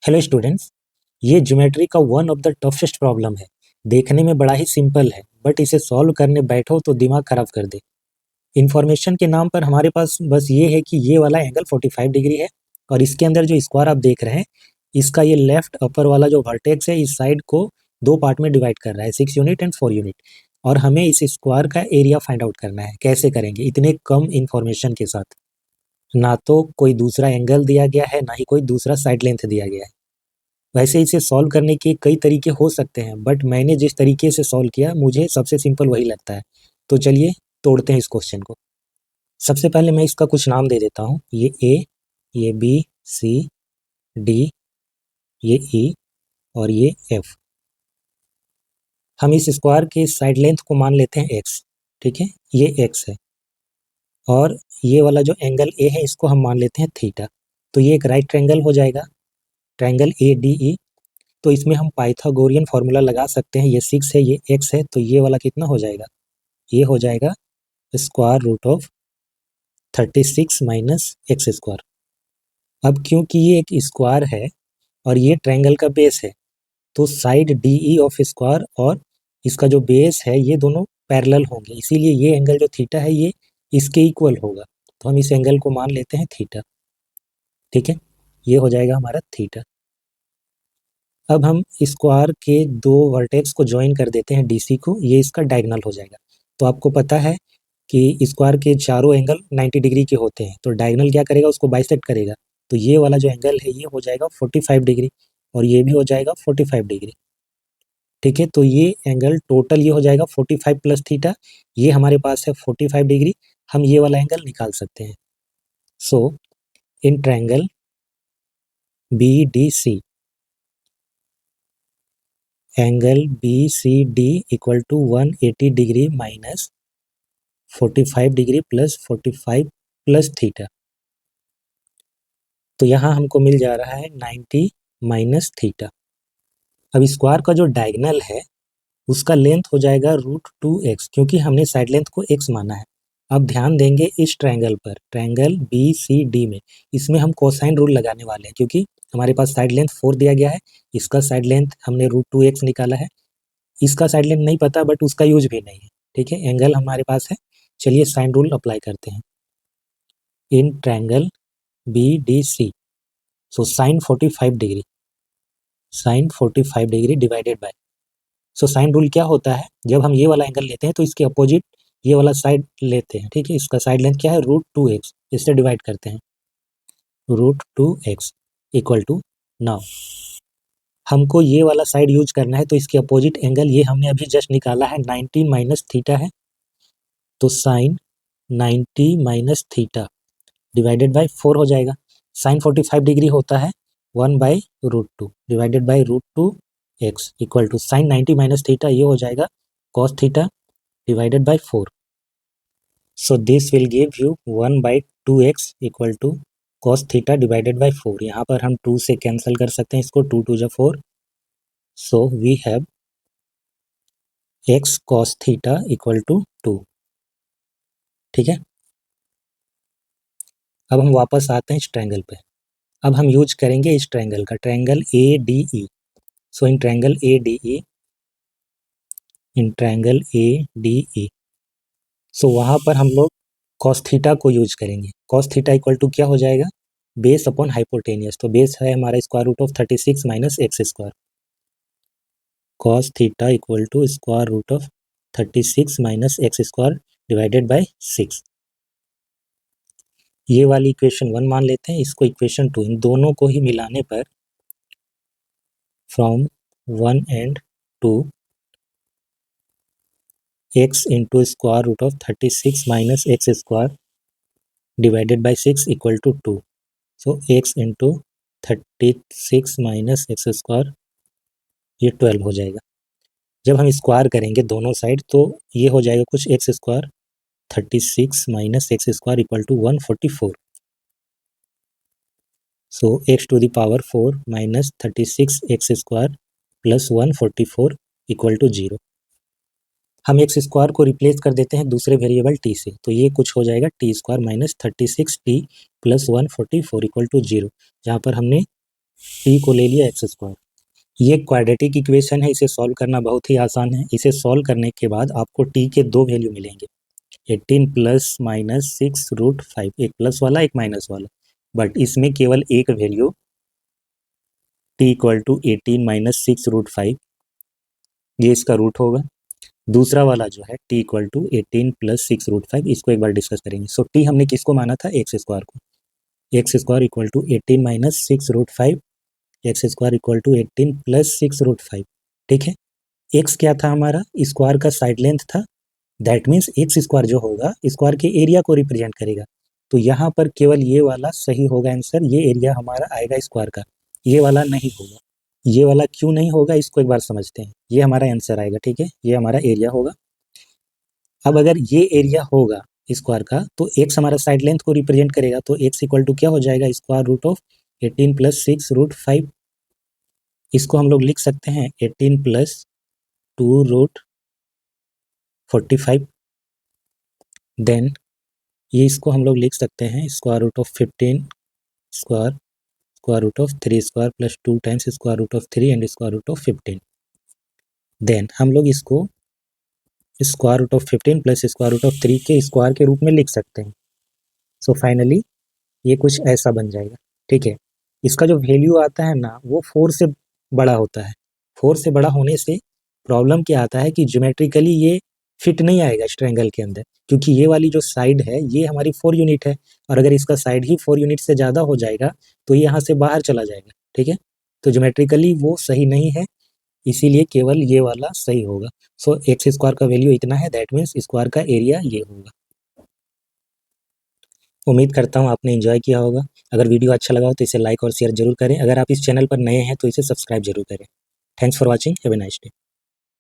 Hello students, ये geometry का one of the toughest problem है। देखने में बड़ा ही सिंपल है, बट इसे सॉल्व करने बैठो तो दिमाग खराब कर दे। इन्फॉर्मेशन के नाम पर हमारे पास बस ये है कि ये वाला एंगल 45 डिग्री है और इसके अंदर जो स्क्वायर आप देख रहे हैं, इसका ये लेफ्ट अपर वाला जो वर्टेक्स है, इस साइड को दो पार्ट में डिवाइड कर रहा है, 6 यूनिट एंड 4 यूनिट। और हमें इस स्क्वायर का एरिया फाइंड आउट करना है। कैसे करेंगे इतने कम इन्फॉर्मेशन के साथ? ना तो कोई दूसरा एंगल दिया गया है, ना ही कोई दूसरा साइड लेंथ दिया गया है। वैसे इसे सॉल्व करने के कई तरीके हो सकते हैं, बट मैंने जिस तरीके से सॉल्व किया मुझे सबसे सिंपल वही लगता है। तो चलिए तोड़ते हैं इस क्वेश्चन को। सबसे पहले मैं इसका कुछ नाम दे देता हूँ। ये ए, ये बी, सी, डी, ये ई और ये एफ। हम इस स्क्वायर के साइड लेंथ को मान लेते हैं एक्स। ठीक है, ये एक्स है और ये वाला जो एंगल ए है इसको हम मान लेते हैं थीटा। तो ये एक राइट ट्रायंगल हो जाएगा, ट्रायंगल ए डी ई। तो इसमें हम पाइथागोरियन फार्मूला लगा सकते हैं। ये 6 है, ये x है, तो ये वाला कितना हो जाएगा? ये हो जाएगा square root of 36 minus x square. अब क्योंकि ये एक स्क्वायर है और ये ट्रायंगल का बेस है, तो side D E of square और इसका जो बेस है ये दोनों पैरेलल होंगे, इसीलिए ये एंगल जो थीटा है ये इसके इक्वल होगा। तो हम इस एंगल को मान लेते हैं थीटा। ठीक है, ये हो जाएगा हमारा थीटा। अब हम स्क्वायर के दो वर्टेक्स को ज्वाइन कर देते हैं डीसी को, ये इसका डायगोनल हो जाएगा। तो आपको पता है कि स्क्वायर के चारों एंगल 90 डिग्री के होते हैं, तो डायगोनल क्या करेगा, उसको बाइसेक्ट करेगा। तो ये वाला जो एंगल है ये हो जाएगा 45 डिग्री और ये भी हो जाएगा 45 डिग्री। ठीक है, तो ये एंगल टोटल ये हो जाएगा 45 प्लस थीटा। ये हमारे पास है 45 डिग्री। हम ये वाला एंगल निकाल सकते हैं। So in triangle B D C, angle B C D equal to 180 degree minus 45 degree plus 45 plus theta. तो यहाँ हमको मिल जा रहा है 90 माइनस थीटा। अब स्क्वायर का जो डायगोनल है उसका लेंथ हो जाएगा √2x, क्योंकि हमने साइड लेंथ को x माना है। अब ध्यान देंगे इस ट्रायंगल पर, ट्रायंगल बी सी डी में, इसमें हम कोसाइन रूल लगाने वाले हैं, क्योंकि हमारे पास साइड लेंथ 4 दिया गया है, इसका साइड लेंथ हमने √2x निकाला है। इसका साइड लेंथ नहीं पता, बट उसका यूज भी नहीं है। ठीक है, एंगल हमारे पास है। चलिए साइन रूल अप्लाई करते हैं। In triangle B D C, so sine 45 degree, sine 45 degree divided by, so sine rule क्या होता है, जब हम ये वाला एंगल लेते हैं तो इसके अपोजिट ये वाला साइड लेते हैं। ठीक है, इसका साइड लेंथ क्या है, √2x, इससे डिवाइड करते हैं। √2x इक्वल टू, नाउ हमको ये वाला साइड यूज करना है, तो इसके अपोजिट एंगल ये हमने अभी जस्ट निकाला है 90 माइनस थीटा है, तो sine 90 minus theta divided by 4 हो जाएगा। साइन 45 डिग्री होता है 1/√2 divided by √2x equal to sine 90 minus theta, ये हो जाएगा cos theta divided by 4। So this will give you 1/2x equal to cos theta divided by 4। यहाँ पर हम 2 से कैंसिल कर सकते हैं इसको, 2 2 4। So we have x cos theta equal to 2। ठीक है, अब हम वापस आते हैं इस ट्रायंगल पे। अब हम यूज करेंगे इस ट्रायंगल का, triangle A D E. So in triangle A D E, in triangle A D E, so वहाँ पर हम लोग cos थीटा को यूज करेंगे। cos थीटा इक्वल टू क्या हो जाएगा, बेस अपॉन हाइपोटेनियस। तो बेस है हमारा square root of 36 minus x square. cos theta equal to square root of 36 minus x square divided by 6। ये वाली इक्वेशन 1 मान लेते हैं, इसको इक्वेशन 2, इन दोनों को ही मिलाने पर from 1 and 2 x into square root of 36 minus x square divided by 6 equal to 2। So x into 36 minus x square, ये 12 हो जाएगा। जब हम स्क्वायर करेंगे दोनों साइड तो ये हो जाएगा कुछ x square, 36 minus x square equal to 144। So x to the power 4 minus 36 x square plus 144 equal to 0। हम एक्स स्क्वायर को रिप्लेस कर देते हैं दूसरे वेरिएबल t से, तो ये कुछ हो जाएगा t square minus 36t plus 144 equal to 0, जहाँ पर हमने टी को ले लिया एक्स स्क्वायर। ये क्वाड्रेटिक इक्वेशन है, इसे सॉल्व करना बहुत ही आसान है। इसे सॉल्व करने के बाद आपको टी के दो वैल्यू मिलेंगे, 18 प्लस माइनस 6√5, एक प्लस वाला एक माइनस वाला, बट इसमें केवल एक value t equal to 18 minus 6√5, ये इसका रूट होगा। दूसरा वाला जो है टी इक्वल टू 18 प्लस 6√5, इसको एक बार डिस्कस करेंगे। सो टी हमने किसको माना था, एक्स स्क्वायर को। X square equal to 18 minus 6√5, x square equal to 18 plus 6√5। ठीक है, एक्स क्या था हमारा, स्क्वायर का साइड लेंथ था। दैट मीन्स एक्स स्क्वायर जो होगा स्क्वायर के एरिया को रिप्रेजेंट करेगा। तो यहाँ पर केवल ये वाला सही होगा आंसर, ये एरिया हमारा आएगा स्क्वायर का, ये वाला नहीं होगा। ये वाला क्यों नहीं होगा इसको एक बार समझते हैं। ये हमारा आंसर आएगा, ठीक है, ये हमारा एरिया होगा। अब अगर ये एरिया होगा स्क्वायर का तो एक्स हमारा साइड लेंथ को रिप्रेजेंट करेगा, तो एक्स इक्वल टू क्या हो जाएगा, स्क्वायर रूट ऑफ 18 प्लस 6√5। इसको हम लोग लिख सकते हैं 18 प्लस 2√45। देन ये इसको हम लोग लिख सकते हैं square root of 15 square, square root of 3 square plus 2 times square root of 3 and square root of 15। Then हम लोग इसको square root of 15 plus square root of 3 के स्क्वायर के रूप में लिख सकते हैं। सो फाइनली ये कुछ ऐसा बन जाएगा। ठीक है, इसका जो वैल्यू आता है ना वो 4 से बड़ा होता है। 4 से बड़ा होने से प्रॉब्लम क्या आता है कि ज्योमेट्रिकली ये फिट नहीं आएगा इस ट्रायंगल के अंदर, क्योंकि ये वाली जो साइड है ये हमारी 4 यूनिट है, और अगर इसका साइड ही 4 यूनिट से ज़्यादा हो जाएगा तो ये यहाँ से बाहर चला जाएगा। ठीक है, तो ज्योमेट्रिकली वो सही नहीं है, इसीलिए केवल ये वाला सही होगा। सो एक्स स्क्वायर का वैल्यू इतना है, दैट मीन्स स्क्वायर का एरिया ये होगा। उम्मीद करता हूँ आपने एंजॉय किया होगा। अगर वीडियो अच्छा लगा हो तो इसे लाइक और शेयर जरूर करें। अगर आप इस चैनल पर नए हैं तो इसे सब्सक्राइब जरूर करें। Thanks for watching, have a nice day.